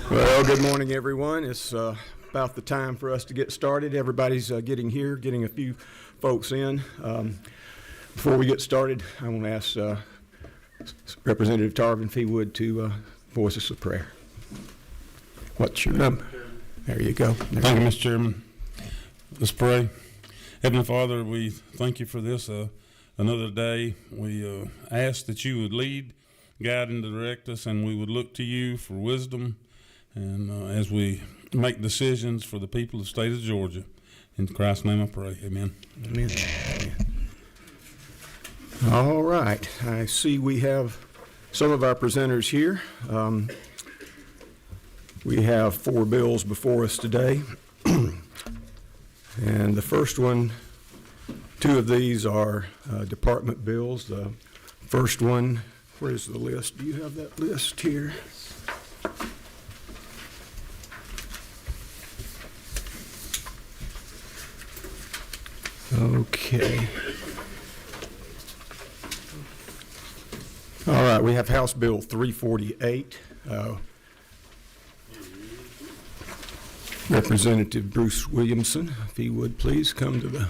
Well, good morning, everyone. It's about the time for us to get started. Everybody's getting here, getting a few folks in. Before we get started, I want to ask Representative Tarvin, if he would, to voice us a prayer. What's your number? There you go. Thank you, Mr. Chairman. Let's pray. Heavenly Father, we thank you for this another day. We ask that you would lead, guide, and direct us, and we would look to you for wisdom and as we make decisions for the people of the state of Georgia. In Christ's name I pray. Amen. Amen. All right. I see we have some of our presenters here. We have 4 bills before us today. And the first one, 2 of these are department bills. The first one, where's the list? Do you have that list here? Okay. All right, we have House Bill 348. Representative Bruce Williamson, if he would please come to the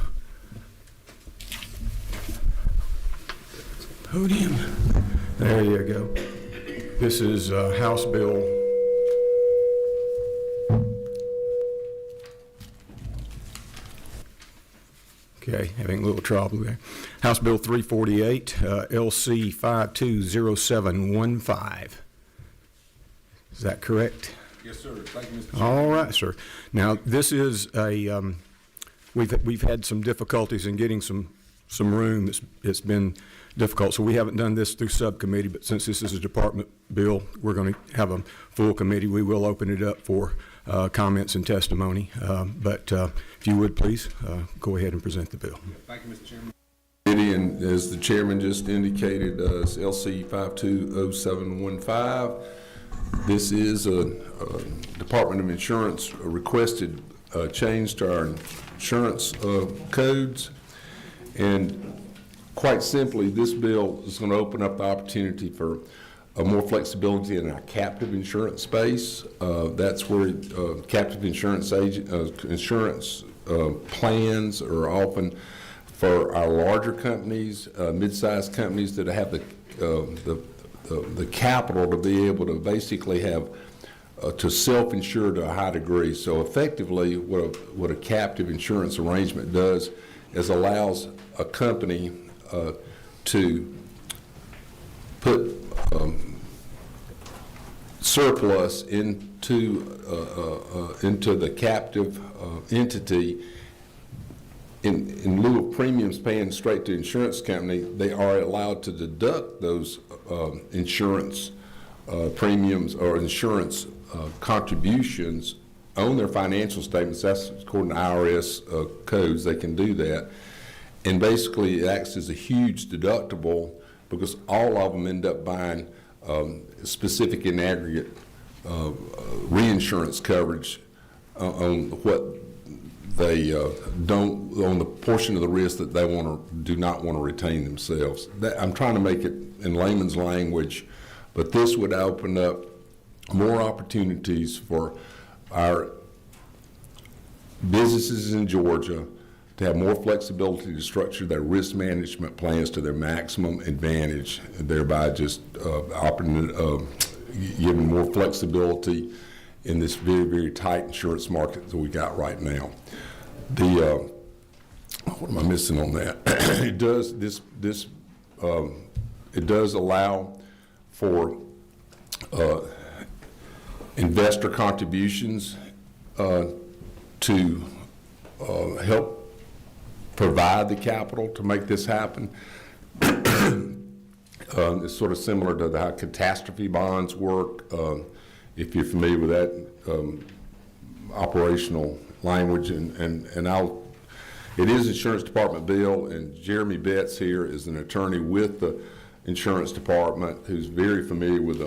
podium. There you go. This is House Bill. Okay, having a little trouble there. House Bill 348, LC 520715. Is that correct? Yes, sir. Thank you, Mr. Chairman. All right, sir. Now, this is a, we've had some difficulties in getting some room. It's been difficult, so we haven't done this through subcommittee, but since this is a department bill, we're going to have a full committee. We will open it up for comments and testimony, but if you would please, go ahead and present the bill. Thank you, Mr. Chairman. And as the chairman just indicated, it's LC 520715. This is a Department of Insurance requested change to our insurance codes, and quite simply, this bill is going to open up the opportunity for more flexibility in our captive insurance space. That's where captive insurance plans are often for our larger companies, mid-sized companies that have the capital to be able to basically have to self-insure to a high degree. So effectively, what a captive insurance arrangement does is allows a company to put surplus into the captive entity. In lieu of premiums paying straight to the insurance company, they are allowed to deduct those insurance premiums or insurance contributions on their financial statements. That's according to IRS codes. They can do that. And basically it acts as a huge deductible because all of them end up buying specific in aggregate reinsurance coverage on what they don't, on the portion of the risk that they do not want to retain themselves. I'm trying to make it in layman's language, but this would open up more opportunities for our businesses in Georgia to have more flexibility to structure their risk management plans to their maximum advantage, and thereby just giving more flexibility in this very, very tight insurance market that we got right now. What am I missing on that? It does allow for investor contributions to help provide the capital to make this happen. It's sort of similar to how catastrophe bonds work. If you're familiar with that operational language, and it is insurance department bill, and Jeremy Betts here is an attorney with the insurance department who's very familiar with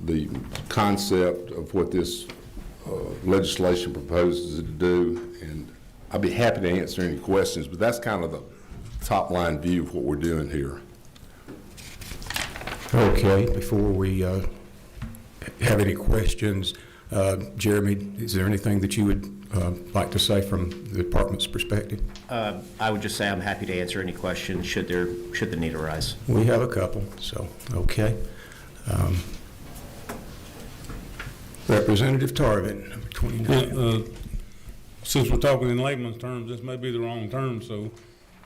the concept of what this legislation proposes to do, and I'd be happy to answer any questions, but that's kind of the top line view of what we're doing here. Okay, before we have any questions, Jeremy, is there anything that you would like to say from the department's perspective? I would just say I'm happy to answer any questions should the need arise. We have a couple, so, okay. Representative Tarvin, number 29. Since we're talking in layman's terms, this may be the wrong term, so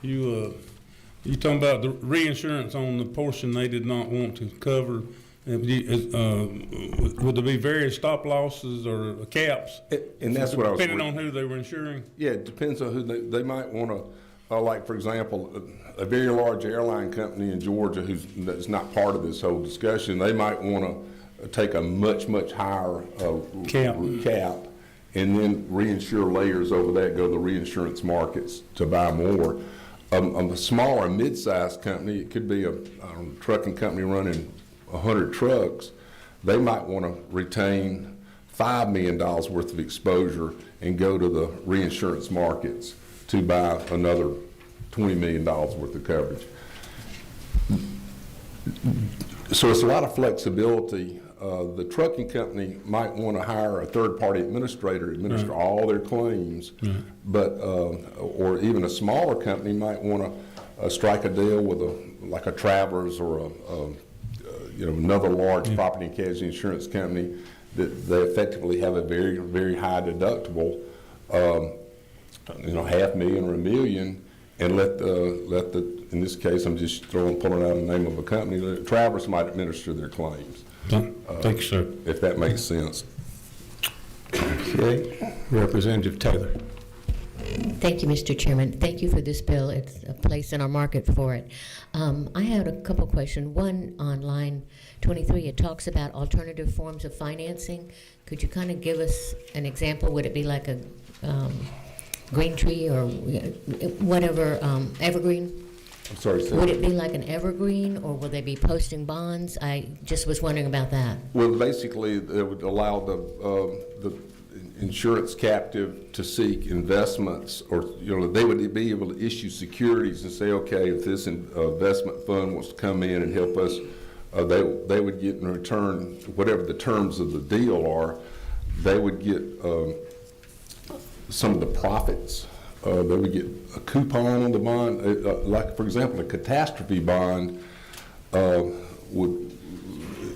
you talking about the reinsurance on the portion they did not want to cover. Would there be various stop losses or caps? And that's what I was. Depending on who they were insuring? Yeah, it depends on who they might want to, like, for example, a very large airline company in Georgia that's not part of this whole discussion, they might want to take a much, much higher cap and then reinsure layers over that, go to the reinsurance markets to buy more. A smaller mid-sized company, it could be a trucking company running 100 trucks, they might want to retain $5 million worth of exposure and go to the reinsurance markets to buy another $20 million worth of coverage. So it's a lot of flexibility. The trucking company might want to hire a third-party administrator to administer all their claims, but or even a smaller company might want to strike a deal with like a Travelers or another large property and casualty insurance company that they effectively have a very, very high deductible, $500,000 or $1 million, and let the in this case I'm just pulling out the name of a company. Travelers might administer their claims. Thank you, sir. If that makes sense. Okay, Representative Taylor. Thank you, Mr. Chairman. Thank you for this bill. It's a place in our market for it. I had a couple questions. One, on line 23, it talks about alternative forms of financing. Could you kind of give us an example? Would it be like a green tree or whatever, evergreen? I'm sorry, sir. Would it be like an evergreen, or will they be posting bonds? I just was wondering about that. Well, basically, it would allow the insurance captive to seek investments, or they would be able to issue securities and say, okay, if this investment fund wants to come in and help us, they would get in return whatever the terms of the deal are. They would get some of the profits. They would get a coupon on the bond, like for example, a catastrophe bond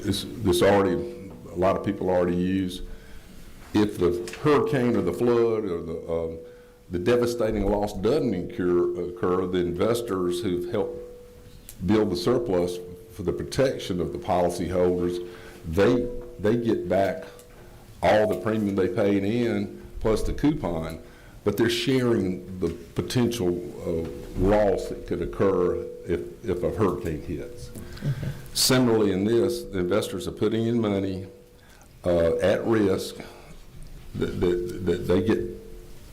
this already a lot of people already use. If the hurricane or the flood or the devastating loss doesn't occur, the investors who've helped build the surplus for the protection of the policyholders, they get back all the premium they paid in plus the coupon, but they're sharing the potential loss that could occur if a hurricane hits. Mm-hmm. Similarly in this, the investors are putting in money at risk, that they get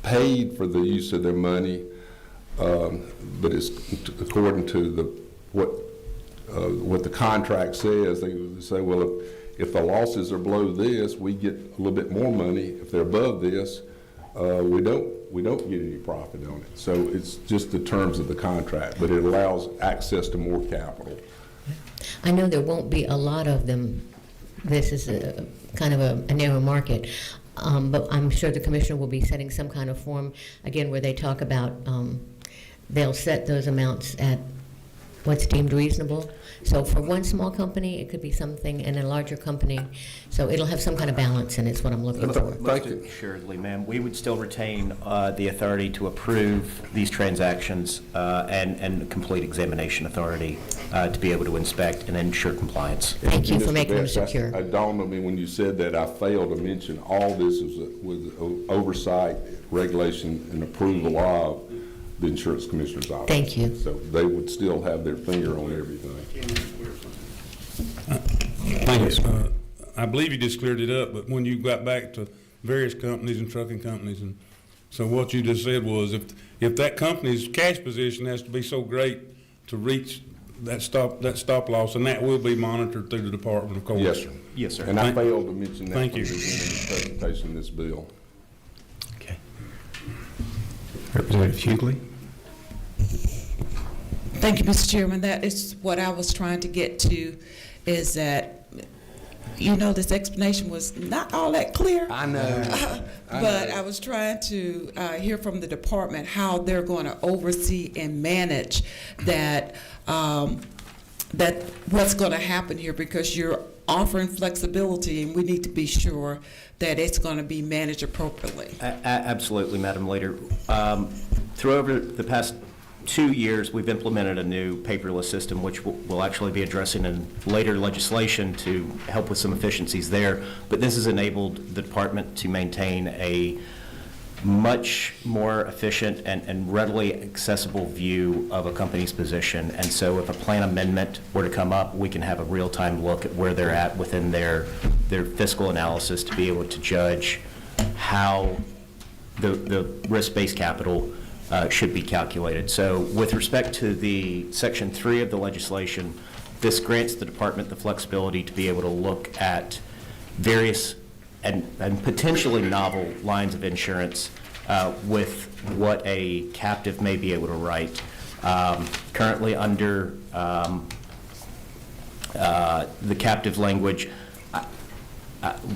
paid for the use of their money, but it's according to what the contract says. They say, well, if the losses are below this, we get a little bit more money. If they're above this, we don't get any profit on it. So it's just the terms of the contract, but it allows access to more capital. I know there won't be a lot of them. This is a kind of a narrow market, but I'm sure the commissioner will be setting some kind of form, again, where they talk about they'll set those amounts at what's deemed reasonable. So for one small company, it could be something, and a larger company, so it'll have some kind of balance, and it's what I'm looking for. Thank you. Assuredly, ma'am. We would still retain the authority to approve these transactions and complete examination authority to be able to inspect and ensure compliance. Thank you for Mr. making them Best, secure. It dawned on me when you said that, I failed to mention all this is with oversight, regulation, and approval of the insurance commissioner's office. Thank you. So they would still have their finger on everything. Thank you. I believe you just cleared it up, but when you got back to various companies and trucking companies, and so what you just said was if that company's cash position has to be so great to reach that stop loss, and that will be monitored through the Department of Courts. Yes, sir. Yes, sir. And I failed to mention that Thank you. in the presentation of this bill. Okay. Representative Hughley. Thank you, Mr. Chairman. That is what I was trying to get to. is that, this explanation was not all that clear. I know. But I was trying to hear from the department how they're going to oversee and manage that, that what's going to happen here, because you're offering flexibility, and we need to be sure that it's going to be managed appropriately. Absolutely, Madam Leader. Through over the past 2 years, we've implemented a new paperless system, which we'll actually be addressing in later legislation to help with some efficiencies there. But this has enabled the department to maintain a much more efficient and readily accessible view of a company's position. And so if a plan amendment were to come up, we can have a real-time look at where they're at within their fiscal analysis to be able to judge how the risk-based capital should be calculated. So with respect to the Section 3 of the legislation, this grants the department the flexibility to be able to look at various and potentially novel lines of insurance with what a captive may be able to write. Currently under the captive language,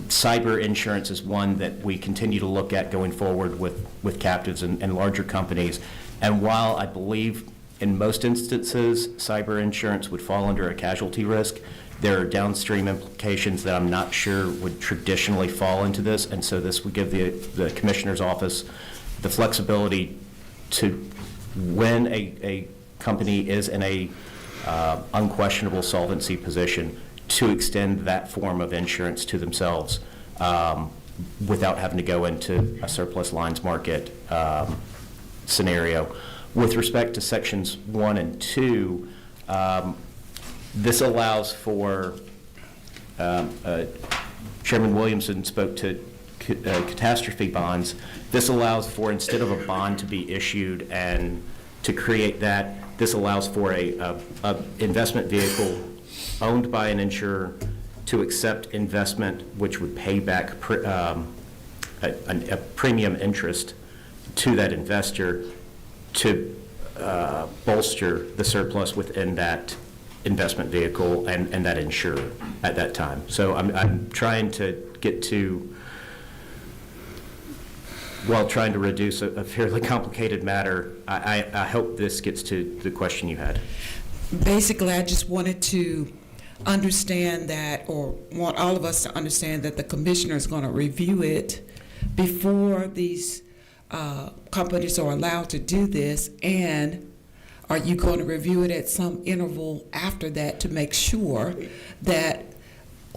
cyber insurance is one that we continue to look at going forward with captives and larger companies. And while I believe in most instances cyber insurance would fall under a casualty risk, there are downstream implications that I'm not sure would traditionally fall into this, and so this would give the Commissioner's Office the flexibility to, when a company is in a unquestionable solvency position, to extend that form of insurance to themselves without having to go into a surplus lines market scenario. With respect to Sections 1 and 2, this allows for, Chairman Williamson spoke to catastrophe bonds. This allows for, instead of a bond to be issued and to create that, this allows for a investment vehicle owned by an insurer to accept investment which would pay back a premium interest to that investor to bolster the surplus within that investment vehicle and that insurer at that time. So I'm trying to get to, while trying to reduce a fairly complicated matter, I hope this gets to the question you had. Basically, I just wanted to understand that, or want all of us to understand that the commissioner is going to review it before these companies are allowed to do this, and are you going to review it at some interval after that to make sure that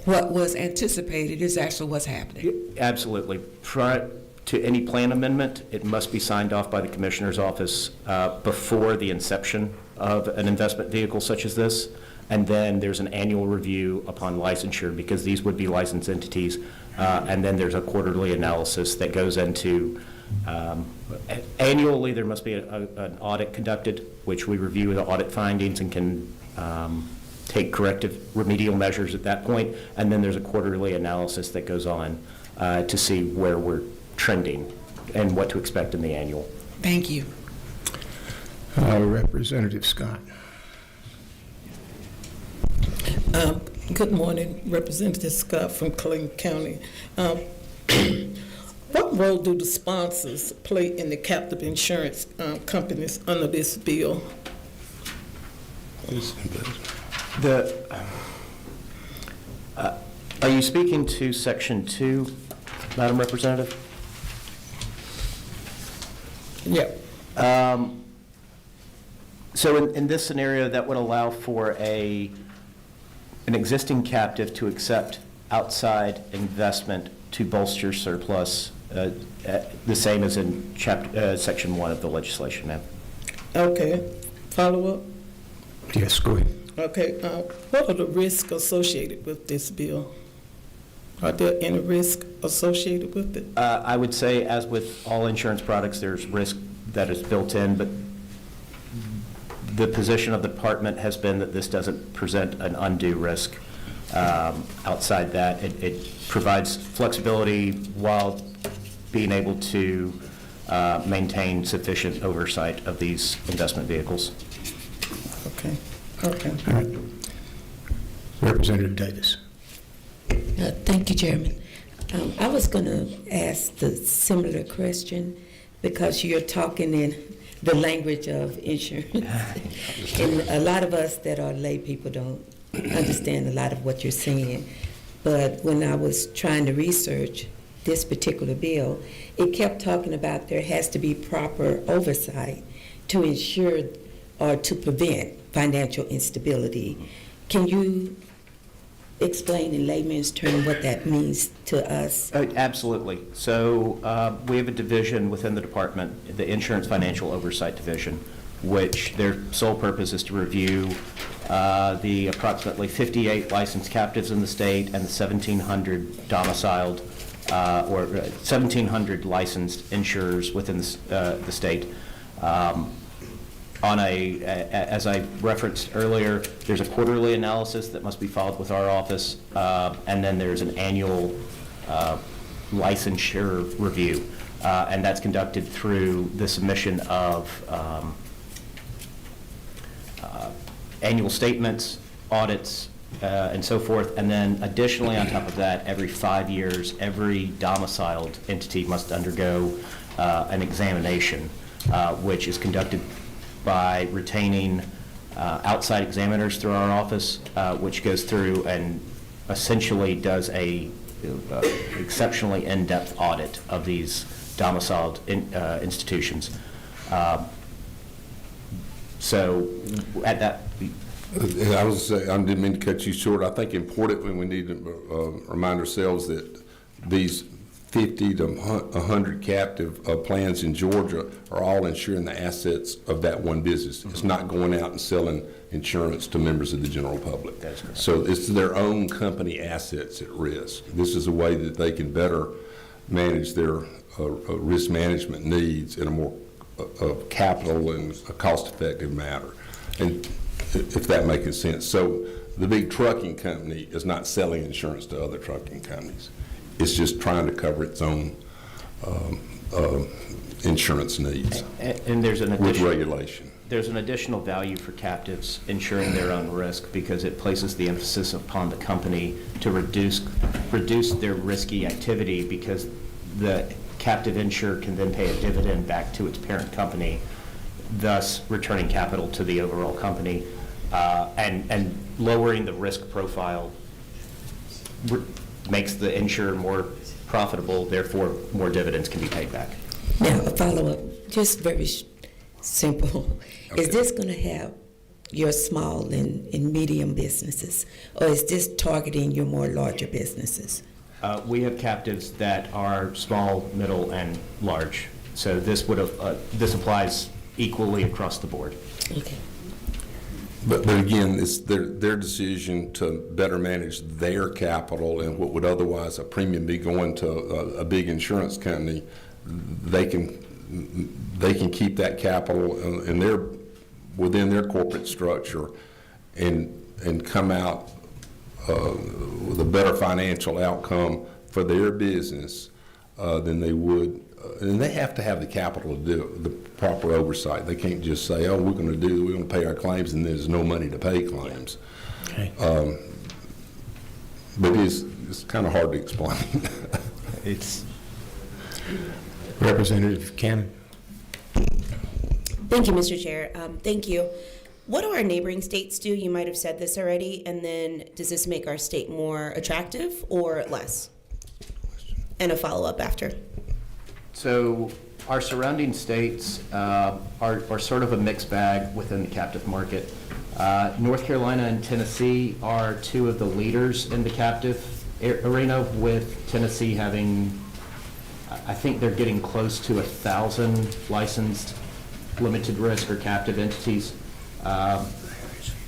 what was anticipated is actually what's happening? Absolutely. Prior to any plan amendment, it must be signed off by the Commissioner's Office before the inception of an investment vehicle such as this. And then there's an annual review upon licensure, because these would be licensed entities. And then there's a quarterly analysis that goes into, annually there must be an audit conducted, which we review the audit findings and can take corrective remedial measures at that point. And then there's a quarterly analysis that goes on to see where we're trending and what to expect in the annual. Thank you. Representative Scott. Good morning, Representative Scott from Clayton County. What role do the sponsors play in the captive insurance companies under this bill? Are you speaking to Section 2, Madam Representative? Yeah. So in this scenario, that would allow for an existing captive to accept outside investment to bolster surplus, the same as in Section 1 of the legislation, ma'am. Okay. Follow up? Yes, go ahead. Okay. What are the risks associated with this bill? Are there any risk associated with it? I would say, as with all insurance products, there's risk that is built in, but the position of the department has been that this doesn't present an undue risk. Outside that, it provides flexibility while being able to maintain sufficient oversight of these investment vehicles. Okay. Okay. All right. Representative Davis. Thank you, Chairman. I was going to ask the similar question because you're talking in the language of insurance. And a lot of us that are lay people don't understand a lot of what you're saying. But when I was trying to research this particular bill, it kept talking about there has to be proper oversight to ensure or to prevent financial instability. Can you explain in layman's terms what that means to us? Absolutely. So we have a division within the department, the Insurance Financial Oversight Division, which their sole purpose is to review the approximately 58 licensed captives in the state and the 1,700 domiciled or 1,700 licensed insurers within the state. As I referenced earlier, there's a quarterly analysis that must be filed with our office, and then there's an annual licensure review, and that's conducted through the submission of annual statements, audits, and so forth. And then additionally, on top of that, every 5 years, every domiciled entity must undergo an examination, which is conducted by retaining outside examiners through our office, which goes through and essentially does a exceptionally in-depth audit of these domiciled institutions. So at that, I was saying, I didn't mean to cut you short. I think importantly, we need to remind ourselves that these 50 to 100 captive plans in Georgia are all insuring the assets of that one business. It's not going out and selling insurance to members of the general public. That's correct. So it's their own company assets at risk. This is a way that they can better manage their risk management needs in a more capital and a cost-effective manner, and if that makes sense. So the big trucking company is not selling insurance to other trucking companies. It's just trying to cover its own insurance needs and there's an with additional regulation. There's an additional value for captives insuring their own risk because it places the emphasis upon the company to reduce their risky activity, because the captive insurer can then pay a dividend back to its parent company, thus returning capital to the overall company, and lowering the risk profile makes the insurer more profitable, therefore more dividends can be paid back. Now, a follow-up, just very simple. Okay. Is this going to have your small and medium businesses, or is this targeting your more larger businesses? We have captives that are small, middle, and large. So this applies equally across the board. Okay. But again, it's their decision to better manage their capital, and what would otherwise a premium be going to a big insurance company. They can keep that capital within their corporate structure and come out with a better financial outcome for their business than they would. And they have to have the capital to do it, the proper oversight. They can't just say, "Oh, we're going to pay our claims," and there's no money to pay claims. Okay. But it's kind of hard to explain. It's Representative Cannon. Thank you, Mr. Chair. Thank you. What do our neighboring states do? You might have said this already. And then does this make our state more attractive or less? And a follow-up after. So our surrounding states are sort of a mixed bag within the captive market. North Carolina and Tennessee are two of the leaders in the captive arena, with Tennessee having, I think they're getting close to 1,000 licensed limited risk or captive entities.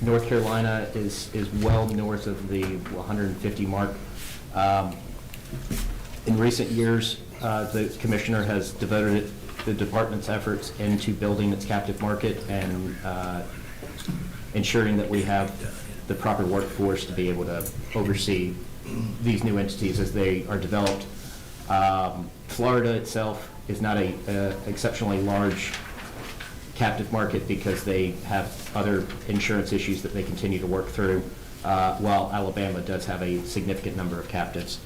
North Carolina is well north of the 150 mark. In recent years, the commissioner has devoted the department's efforts into building its captive market and ensuring that we have the proper workforce to be able to oversee these new entities as they are developed. Florida itself is not a exceptionally large captive market because they have other insurance issues that they continue to work through. while Alabama does have a significant number of captives.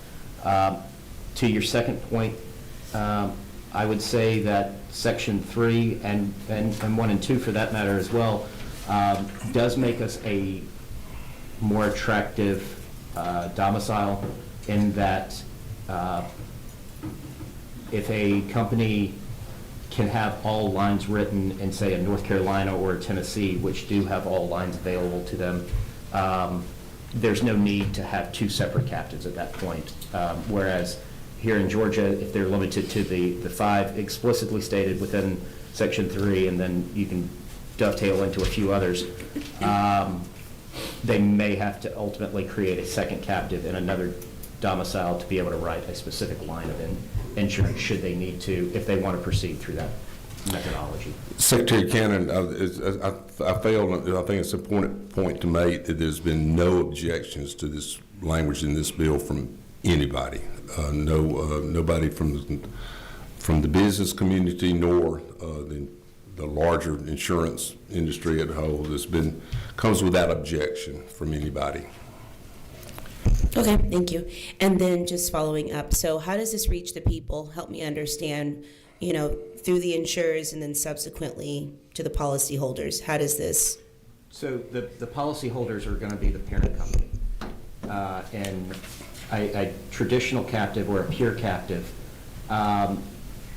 To your second point, I would say that Section 3 and 1 and 2 for that matter as well does make us a more attractive domicile in that if a company can have all lines written in, say, a North Carolina or a Tennessee, which do have all lines available to them, there's no need to have two separate captives at that point. Whereas here in Georgia, if they're limited to the 5 explicitly stated within Section 3, and then you can dovetail into a few others, they may have to ultimately create a second captive in another domicile to be able to write a specific line of insurance should they need to, if they want to proceed through that methodology. Secretary Cannon, I failed. I think it's an important point to make that there's been no objections to this language in this bill from anybody. Nobody from the business community nor the larger insurance industry as a whole. Comes without objection from anybody. Okay, thank you. And then just following up, so how does this reach the people? Help me understand, through the insurers and then subsequently to the policyholders. How does this? So the policyholders are going to be the parent company. And a traditional captive or a pure captive,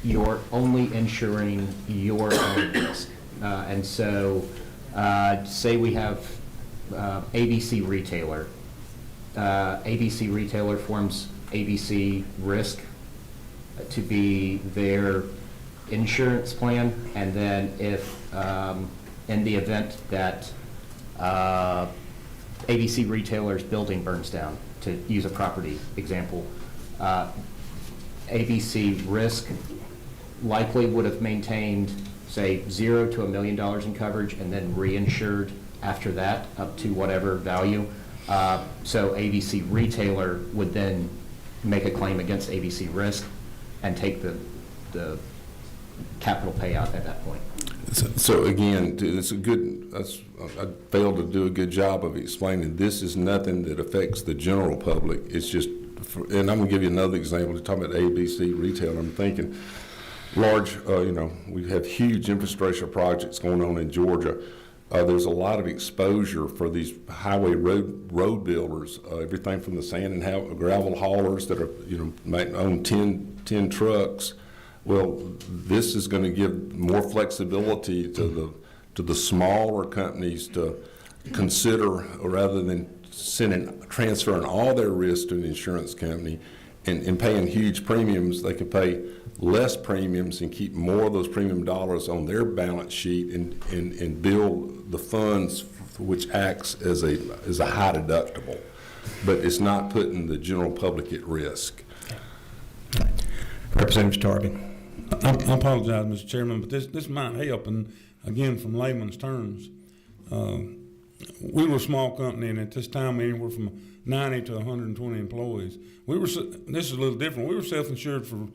you're only insuring your own risk. And so say we have ABC Retailer. ABC Retailer forms ABC Risk to be their insurance plan, and then if in the event that ABC Retailer's building burns down, to use a property example, ABC Risk likely would have maintained, say, $0 to $1 million in coverage and then reinsured after that up to whatever value. So ABC Retailer would then make a claim against ABC Risk and take the capital payout at that point. So again, I failed to do a good job of explaining this is nothing that affects the general public. It's just, and I'm going to give you another example. You're talking about ABC Retailer. I'm thinking large, we have huge infrastructure projects going on in Georgia. There's a lot of exposure for these highway road builders, everything from the sand and gravel haulers that are, might own 10 trucks. Well, this is going to give more flexibility to the smaller companies to consider, rather than transferring all their risk to an insurance company and paying huge premiums. They can pay less premiums and keep more of those premium dollars on their balance sheet and build the funds, which acts as a high deductible, but it's not putting the general public at risk. Representative Tarbin. I apologize, Mr. Chairman, but this might help, and again, from layman's terms. We were a small company, and at this time, we were from 90 to 120 employees. This is a little different. We were self-insured for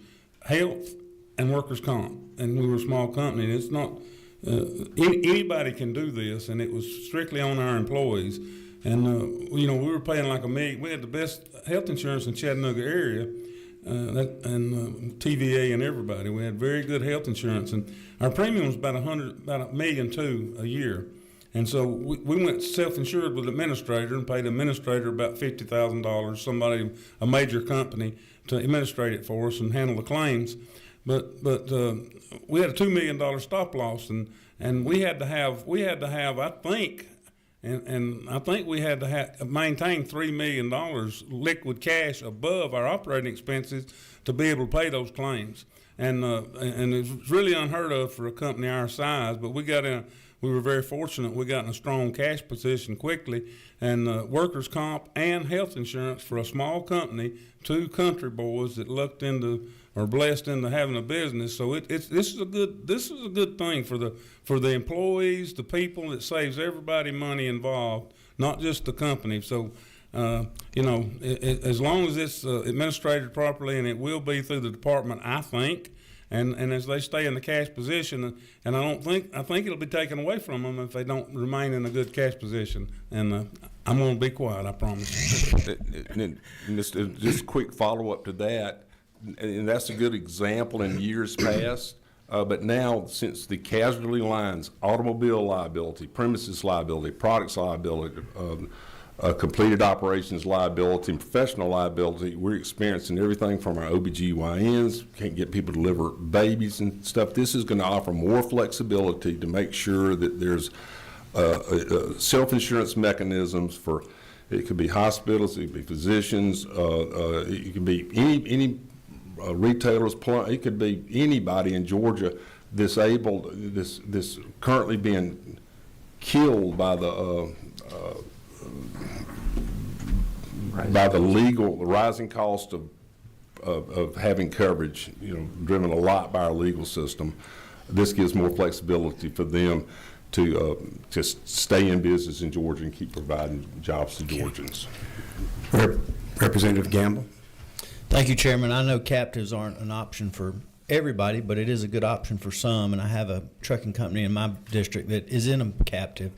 health and workers' comp, and we were a small company. And it's not anybody can do this, and it was strictly on our employees. And we were paying like $1 million. We had the best health insurance in Chattanooga area. And TVA and everybody. We had very good health insurance, and our premium was about $1.2 million a year. And so we went self-insured with the administrator and paid the administrator about $50,000, a major company, to administrate it for us and handle the claims. But we had a $2 million stop loss, and we had to have I think. And I think we had to maintain $3 million liquid cash above our operating expenses to be able to pay those claims. And it's really unheard of for a company our size, but we were very fortunate. We got in a strong cash position quickly, and workers' comp and health insurance for a small company, 2 country boys that lucked into or blessed into having a business. So this is a good thing for the employees, the people. It saves everybody money involved, not just the company. So as long as it's administrated properly, and it will be through the department, I think. And as they stay in the cash position, and I think it'll be taken away from them if they don't remain in a good cash position. And I'm going to be quiet, I promise. And just a quick follow-up to that, and that's a good example in years past, but now, since the casualty lines, automobile liability, premises liability, products liability, completed operations liability, and professional liability, we're experiencing everything from our OBGYNs, can't get people to deliver babies and stuff. This is going to offer more flexibility to make sure that there's self-insurance mechanisms for, it could be hospitals, it could be physicians, it could be any retailers, it could be anybody in Georgia disabled, this currently being killed by the rising cost of having coverage, driven a lot by our legal system. This gives more flexibility for them to just stay in business in Georgia and keep providing jobs to Georgians. Representative Gamble? Thank you, Chairman. I know captives aren't an option for everybody, but it is a good option for some, and I have a trucking company in my district that is in a captive.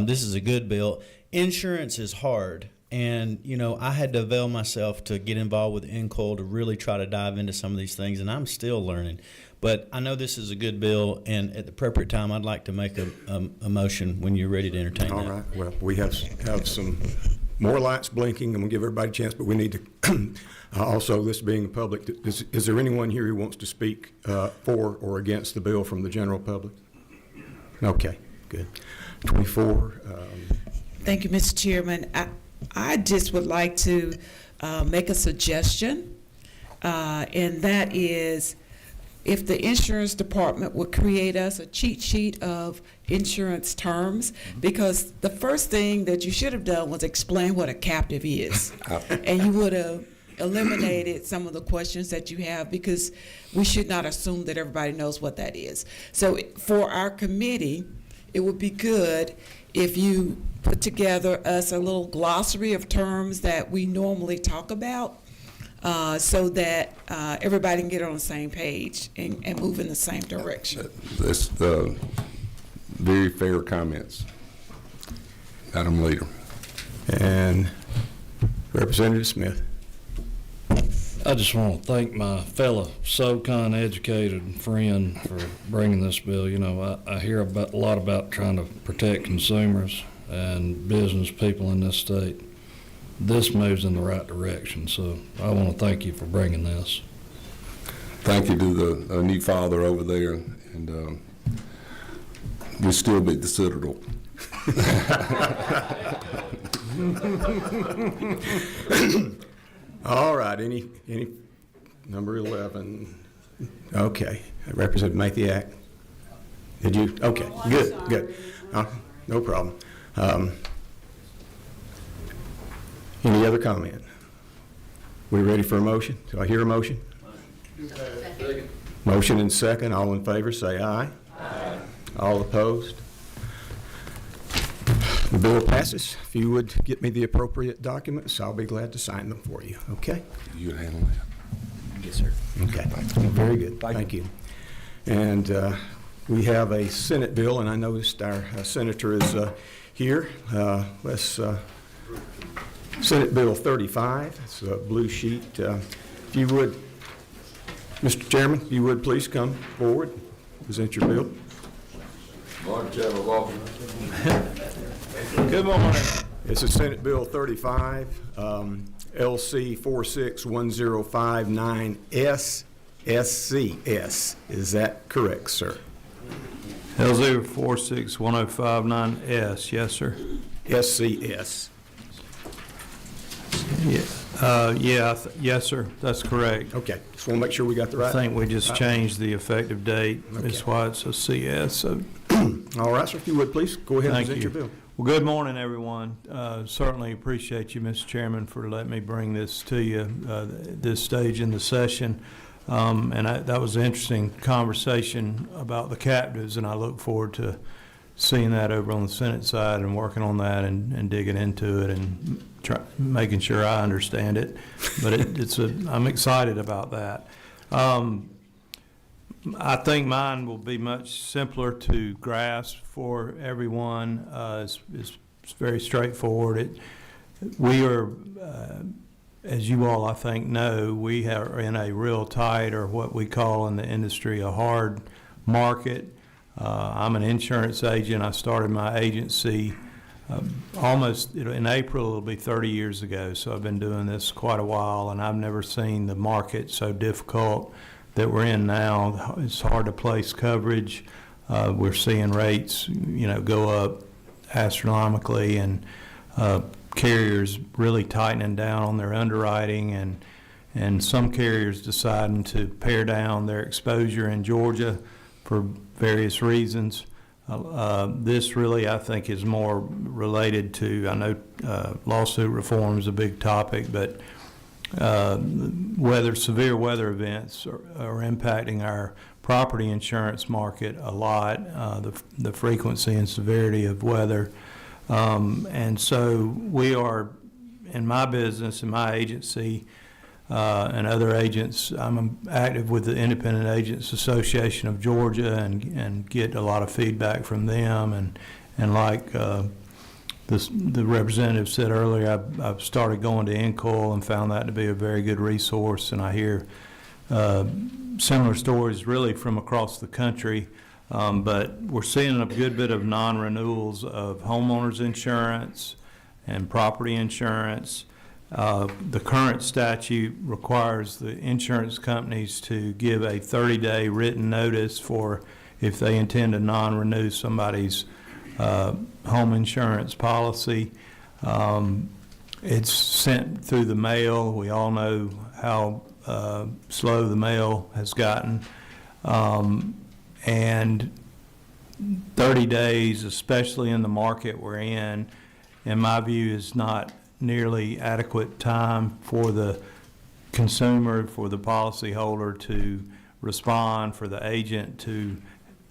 This is a good bill. Insurance is hard, and, I had to avail myself to get involved with INCOL to really try to dive into some of these things, and I'm still learning. But I know this is a good bill, and at the appropriate time, I'd like to make a motion when you're ready to entertain that. All right. Well, we have some more lights blinking, and we'll give everybody a chance, but we need to also, this being public, is there anyone here who wants to speak for or against the bill from the general public? Okay, good. 24. Thank you, Mr. Chairman. I just would like to make a suggestion, and that is if the insurance department would create us a cheat sheet of insurance terms, because the first thing that you should have done was explain what a captive is. And you would have eliminated some of the questions that you have, because we should not assume that everybody knows what that is. So for our committee, it would be good if you put together us a little glossary of terms that we normally talk about, so that everybody can get on the same page and move in the same direction. That's very fair comments, Madam Leader. And Representative Smith. I just want to thank my fellow SoCon educated friend for bringing this bill. I hear a lot about trying to protect consumers and business people in this state. This moves in the right direction, so I want to thank you for bringing this. Thank you to the new father over there, and we still beat the Citadel. All right, any number 11? Okay, Representative Mathiak. Did you? Okay, good. No problem. Any other comment? We ready for a motion? Do I hear a motion? Second. Motion and second. All in favor, say aye. Aye. All opposed? The bill passes. If you would get me the appropriate documents, I'll be glad to sign them for you. Okay? You handle that. Yes, sir. Okay. Very good. Thank you. And we have a Senate bill, and I noticed our senator is here. Let's Senate Bill 35. It's a blue sheet. If you would, Mr. Chairman, if you would please come forward, present your bill. Morning, Chairman Walker. Good morning. It's a Senate Bill 35, LC 461059 SCS. Is that correct, sir? LZ 461059S, yes, sir. SCS. Yes, sir, that's correct. Okay, just want to make sure we got the I right. think we just changed the effective date. That's why it's a CS. So, all right, sir, if you would please go ahead and thank present you. your bill. Well, good morning, everyone. Certainly appreciate you, Mr. Chairman, for letting me bring this to you this stage in the session. That was an interesting conversation about the captives, and I look forward to seeing that over on the Senate side and working on that and digging into it and making sure I understand it. But I'm excited about that. I think mine will be much simpler to grasp for everyone. It's it's very straightforward. We are, as you all, I think, know, we are in a real tight, or what we call in the industry, a hard market. I'm an insurance agent. I started my agency almost in April. It'll be 30 years ago, so I've been doing this quite a while, and I've never seen the market so difficult that we're in now. It's hard to place coverage. We're seeing rates, go up astronomically, and carriers really tightening down on their underwriting, and some carriers deciding to pare down their exposure in Georgia for various reasons. This really, I think, is more related to, I know lawsuit reform is a big topic, but severe weather events are impacting our property insurance market a lot, the frequency and severity of weather. And so we are, in my business, in my agency, and other agents, I'm active with the Independent Agents Association of Georgia, and get a lot of feedback from them. And like the representative said earlier, I've started going to NCOIL and found that to be a very good resource. And I hear similar stories really from across the country. But we're seeing a good bit of non-renewals of homeowners insurance and property insurance. The current statute requires the insurance companies to give a 30-day written notice for if they intend to non-renew somebody's home insurance policy. It's sent through the mail. We all know how slow the mail has gotten. And 30 days, especially in the market we're in my view, is not nearly adequate time for the consumer, for the policyholder to respond, for the agent to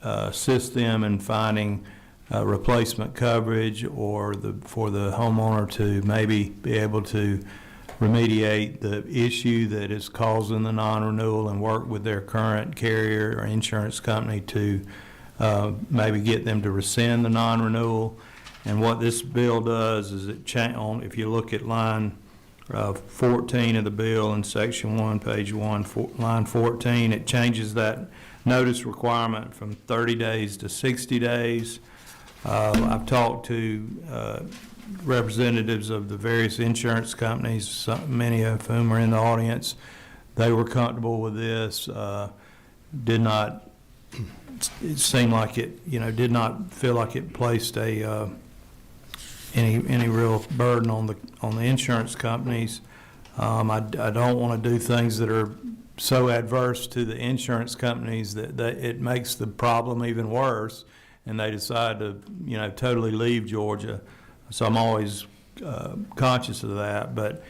assist them in finding replacement coverage, or for the homeowner to maybe be able to remediate the issue that is causing the non-renewal and work with their current carrier or insurance company to maybe get them to rescind the non-renewal. And what this bill does is if you look at line 14 of the bill in section 1, page 1, line 14, it changes that notice requirement from 30 days to 60 days. I've talked to representatives of the various insurance companies, many of whom are in the audience. They were comfortable with this. It seemed like it, did not feel like it placed any real burden on the insurance companies. I don't want to do things that are so adverse to the insurance companies that it makes the problem even worse, and they decide to totally leave Georgia. So I'm always conscious of that. But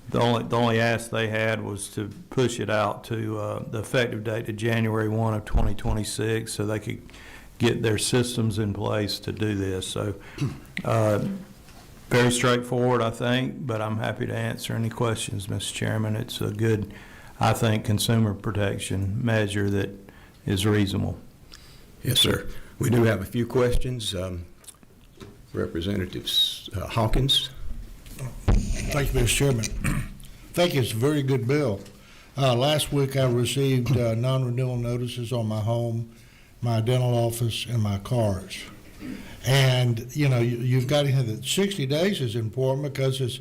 the only ask they had was to push it out to the effective date to January 1 of 2026, so they could get their systems in place to do this. So very straightforward, I think, but I'm happy to answer any questions, Mr. Chairman. It's a good, I think, consumer protection measure that is reasonable. Yes, sir. We do have a few questions. Representative Hawkins. Thank you, Mr. Chairman. I think it's a very good bill. Last week I received non-renewal notices on my home, my dental office, and my cars. And, you've got to have that 60 days is important because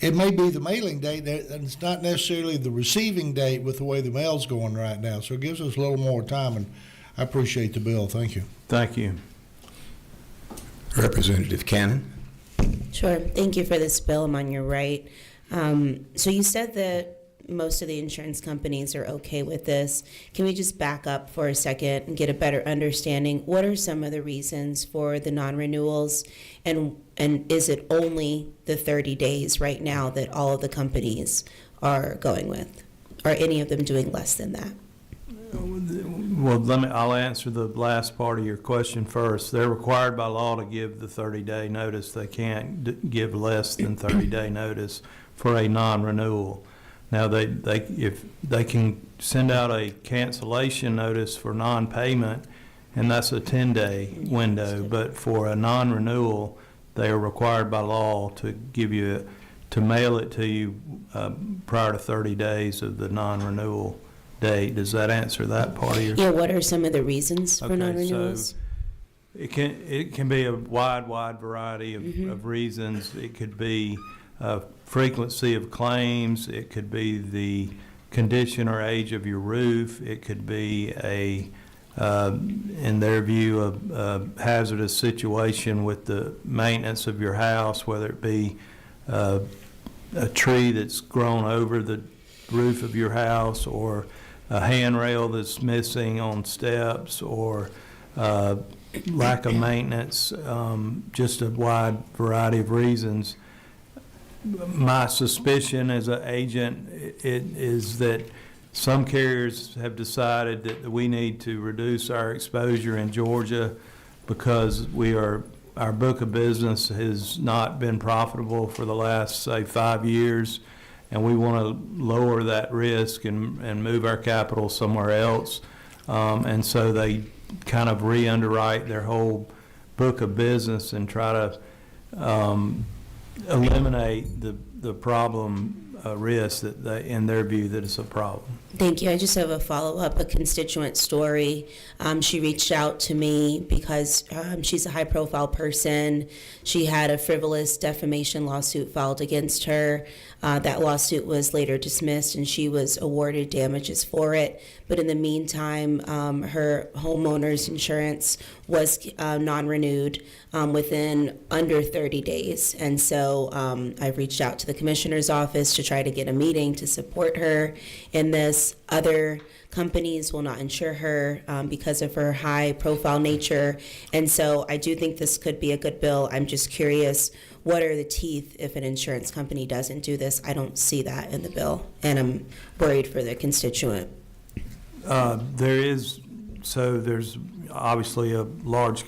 it may be the mailing date, and it's not necessarily the receiving date with the way the mail's going right now. So it gives us a little more time, and I appreciate the bill. Thank you. Thank you. Representative Cannon. Sure. Thank you for this bill. I'm on your right. So you said that most of the insurance companies are okay with this. Can we just back up for a second and get a better understanding? What are some of the reasons for the non-renewals? And is it only the 30 days right now that all of the companies are going with? Are any of them doing less than that? Well, I'll answer the last part of your question first. They're required by law to give the 30-day notice. They can't give less than 30-day notice for a non-renewal. Now, if they can send out a cancellation notice for non-payment, and that's a 10-day window. But for a non-renewal, they are required by law to give you, to mail it to you prior to 30 days of the non-renewal date. Does that answer that part of your? Yeah, what are some of the reasons for Okay, non-renewals? so it can be a wide variety of reasons. It could be frequency of claims. It could be the condition or age of your roof. It could be in their view, a hazardous situation with the maintenance of your house, whether it be a tree that's grown over the roof of your house, or a handrail that's missing on steps, or lack of maintenance, just a wide variety of reasons. My suspicion as an agent is that some carriers have decided that we need to reduce our exposure in Georgia because our book of business has not been profitable for the last, say, 5 years, and we want to lower that risk and move our capital somewhere else. And so they kind of re-underwrite their whole book of business and try to eliminate the problem risk that they, in their view, that it's a problem. Thank you. I just have a follow-up, a constituent story. She reached out to me because she's a high-profile person. She had a frivolous defamation lawsuit filed against her. That lawsuit was later dismissed, and she was awarded damages for it. But in the meantime, her homeowner's insurance was non-renewed within under 30 days. And so I've reached out to the commissioner's office to try to get a meeting to support her in this. Other companies will not insure her because of her high-profile nature. And so I do think this could be a good bill. I'm just curious, what are the teeth if an insurance company doesn't do this? I don't see that in the bill, and I'm worried for the constituent. There's obviously a large,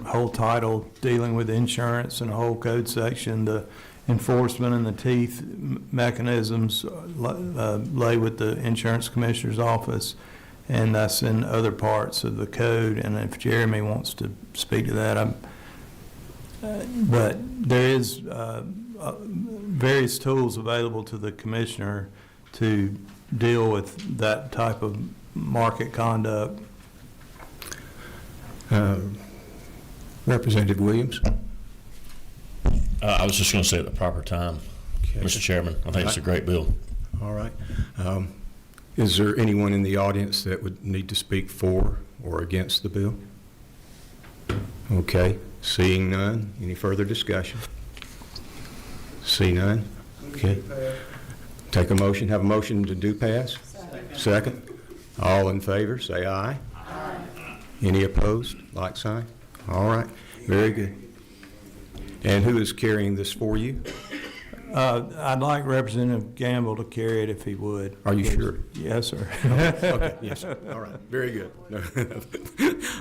whole title dealing with insurance and a whole code section. The enforcement and the teeth mechanisms lay with the insurance commissioner's office, and that's in other parts of the code. And if Jeremy wants to speak to that, but there is various tools available to the commissioner to deal with that type of market conduct. Representative Williams? I was just going to say at the proper time, Okay. Mr. Chairman. I think it's a great bill. All right. Is there anyone in the audience that would need to speak for or against the bill? Okay. Seeing none, any further discussion? See none? Okay. Take a motion. Have a motion to do pass? Second. All in favor, say aye. Aye. Any opposed? Like sign? All right. Very good. And who is carrying this for you? I'd like Representative Gamble to carry it if he would. Are you sure? Yes, sir. Okay, yes, sir. All right, very good.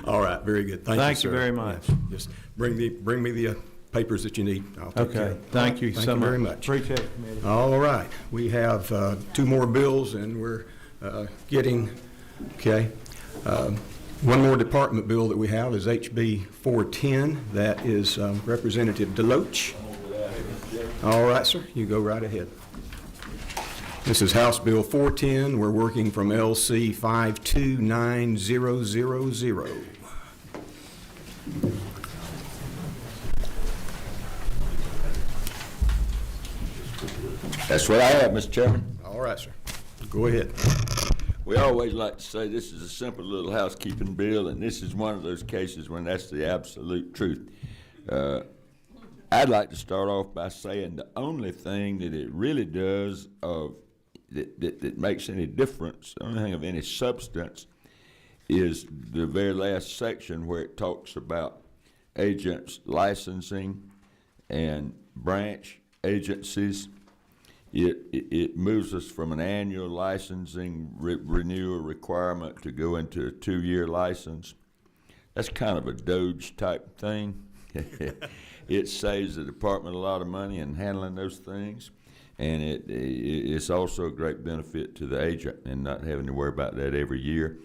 All right, very good. Thank you, sir. Thank you very much. Yes. Just bring me the papers that you need. I'll take care of Okay, it. thank you so much. Thank you very much. Appreciate it, committee. All right, we have 2 more bills, and we're getting, okay. One more department bill that we have is HB 410. That is Representative Deloach. All right, sir, you go right ahead. This is House Bill 410. We're working from LC 529000. That's what I have, Mr. Chairman. All right, sir. Go ahead. We always like to say this is a simple little housekeeping bill, and this is one of those cases when that's the absolute truth. I'd like to start off by saying the only thing that it really does that makes any difference, the only thing of any substance, is the very last section where it talks about agents licensing and branch agencies. It moves us from an annual licensing renewal requirement to go into a 2-year license. That's kind of a Doge type thing. It saves the department a lot of money in handling those things, and it's also a great benefit to the agent and not having to worry about that every year.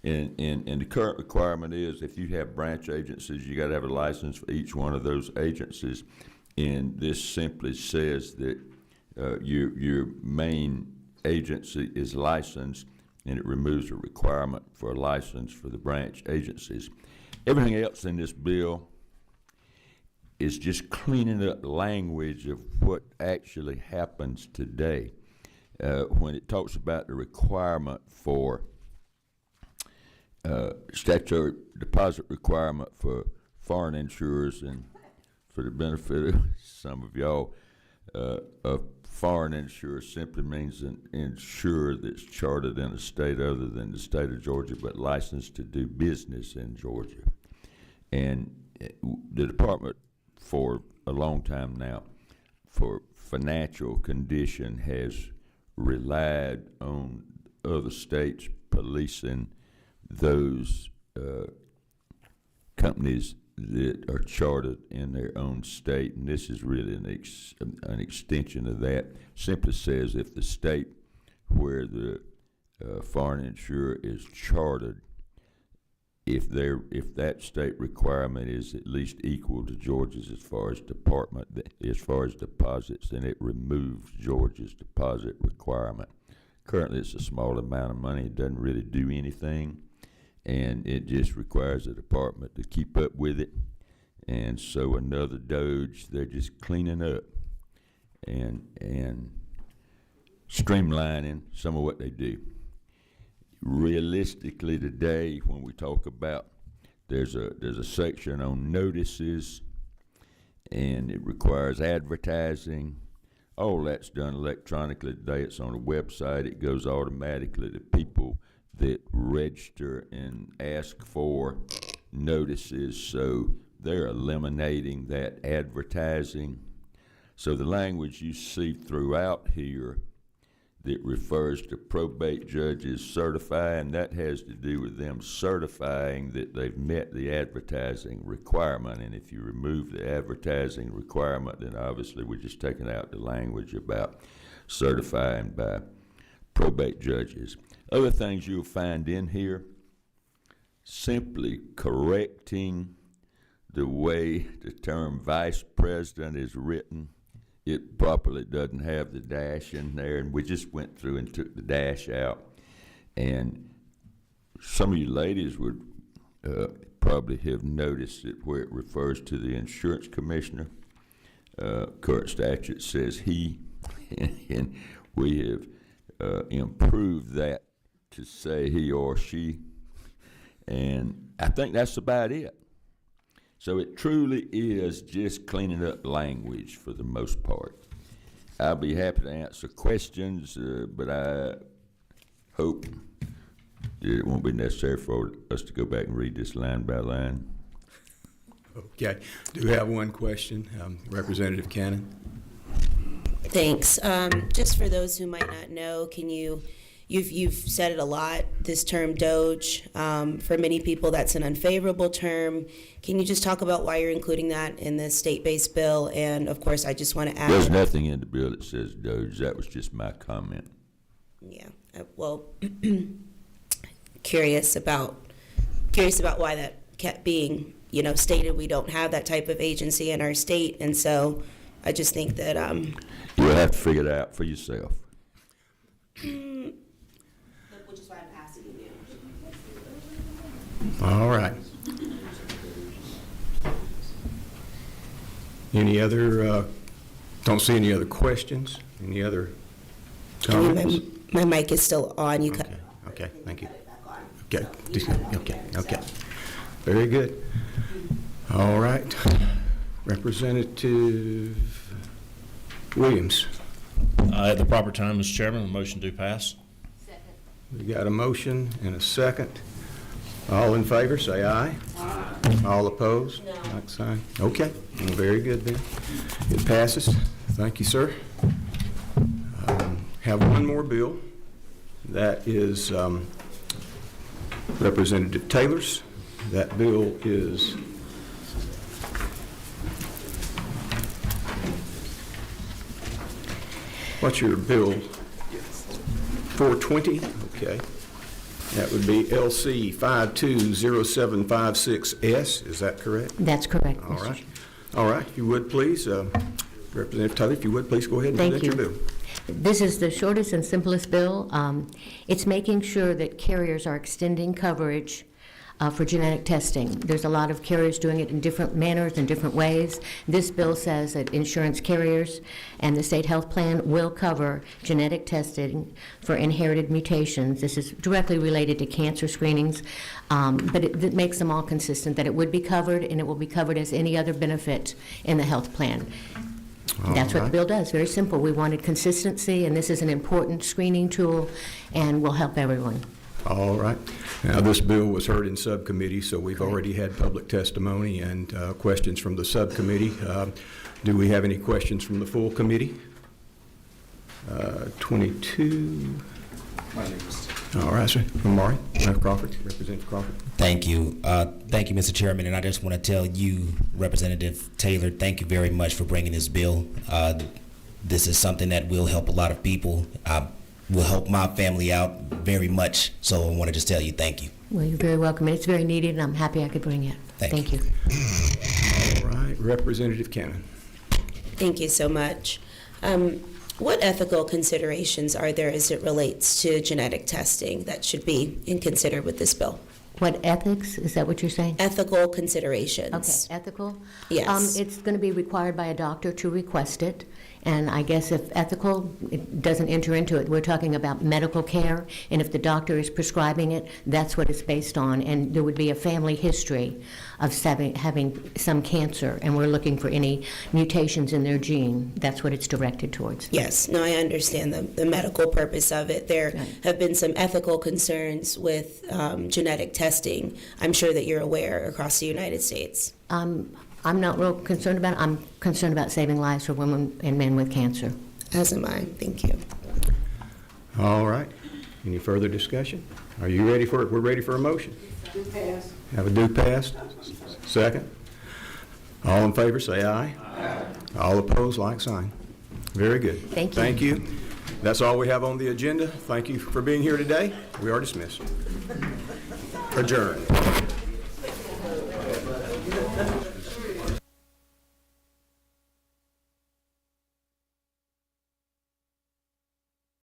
And the current requirement is if you have branch agencies, you got to have a license for each one of those agencies. And this simply says that your main agency is licensed, and it removes a requirement for a license for the branch agencies. Everything else in this bill is just cleaning up language of what actually happens today. When it talks about the requirement for statutory deposit requirement for foreign insurers, and for the benefit of some of y'all, a foreign insurer simply means an insurer that's chartered in a state other than the state of Georgia but licensed to do business in Georgia. And the department for a long time now for financial condition has relied on other states policing those companies that are chartered in their own state, and this is really an extension of that. Simply says if the state where the foreign insurer is chartered, if that state requirement is at least equal to Georgia's as far as deposits, then it removes Georgia's deposit requirement. Currently, it's a small amount of money. It doesn't really do anything, and it just requires the department to keep up with it. And so another Doge, they're just cleaning up and streamlining some of what they do. Realistically today, when we talk about, there's a section on notices, and it requires advertising. All that's done electronically today. It's on a website. It goes automatically to people that register and ask for notices, so they're eliminating that advertising. So the language you see throughout here that refers to probate judges certifying, that has to do with them certifying that they've met the advertising requirement. And if you remove the advertising requirement, then obviously we're just taking out the language about certifying by probate judges. Other things you'll find in here, simply correcting the way the term vice president is written. It properly doesn't have the dash in there, and we just went through and took the dash out. And some of you ladies would probably have noticed it where it refers to the insurance commissioner. Current statute says he, and we have improved that to say he or she, and I think that's about it. So it truly is just cleaning up language for the most part. I'll be happy to answer questions, but I hope that it won't be necessary for us to go back and read this line by line. Okay. Do we have one question? Representative Cannon. Thanks. Just for those who might not know, you've said it a lot, this term Doge. For many people, that's an unfavorable term. Can you just talk about why you're including that in the state-based bill? And of course, I just want to add. There's nothing in the bill that says Doge. That was just my comment. Yeah. Well, curious about why that kept being, stated. We don't have that type of agency in our state, and so I just think that you'll have to figure it out for yourself. Which is why I'm asking you. All right. Any other, don't see any other questions? Any other comments? My mic is still on. You cut. Okay, thank you. Okay, okay. Very good. All right. Representative Williams. At the proper time, Mr. Chairman, the motion do pass. We got a motion and a second. All in favor, say aye. Aye. All opposed? No. Like sign. Okay, well, very good then. It passes. Thank you, sir. Have one more bill. That is Representative Taylor's. That bill is what's your bill? 420? Okay. That would be LC 520756S, is that correct? That's correct. All Mr. right. All right, if you would please, Representative Taylor, if you would please go ahead and Thank present your you. bill. This is the shortest and simplest bill. It's making sure that carriers are extending coverage for genetic testing. There's a lot of carriers doing it in different manners and different ways. This bill says that insurance carriers and the state health plan will cover genetic testing for inherited mutations. This is directly related to cancer screenings, but it makes them all consistent, that it would be covered, and it will be covered as any other benefit in the health plan. That's what the bill does, very simple. We wanted consistency, and this is an important screening tool, and will help everyone. All right. Now, this bill was heard in subcommittee, so we've already had public testimony and questions from the subcommittee. Do we have any questions from the full committee? 22. All right, sir. Amari, Crawford, Representative Crawford. Thank you. Thank you, Mr. Chairman. And I just want to tell you, Representative Taylor, thank you very much for bringing this bill. This is something that will help a lot of people. Will help my family out very much. So I want to just tell you thank you. Well, you're very welcome. It's very needed, and I'm happy I could bring it. Thank you. All right, Representative Cannon. Thank you so much. What ethical considerations are there as it relates to genetic testing that should be considered with this bill? What ethics, is that what you're saying? Ethical considerations. Okay, ethical? Yes. It's going to be required by a doctor to request it, and I guess if ethical, it doesn't enter into it. We're talking about medical care, and if the doctor is prescribing it, that's what it's based on, and there would be a family history of having some cancer, and we're looking for any mutations in their gene. That's what it's directed towards. Yes, no, I understand the medical purpose of it. There have been some ethical concerns with genetic testing. I'm sure that you're aware across the United States. I'm not real concerned about it. I'm concerned about saving lives for women and men with cancer. As am I. Thank you. All right. Any further discussion? Are you ready for it? We're ready for a motion. Do pass. Have a do pass? Second. All in favor, say aye. Aye. All opposed, like sign. Very good. Thank you. Thank you. That's all we have on the agenda. Thank you for being here today. We are dismissed. Adjourned.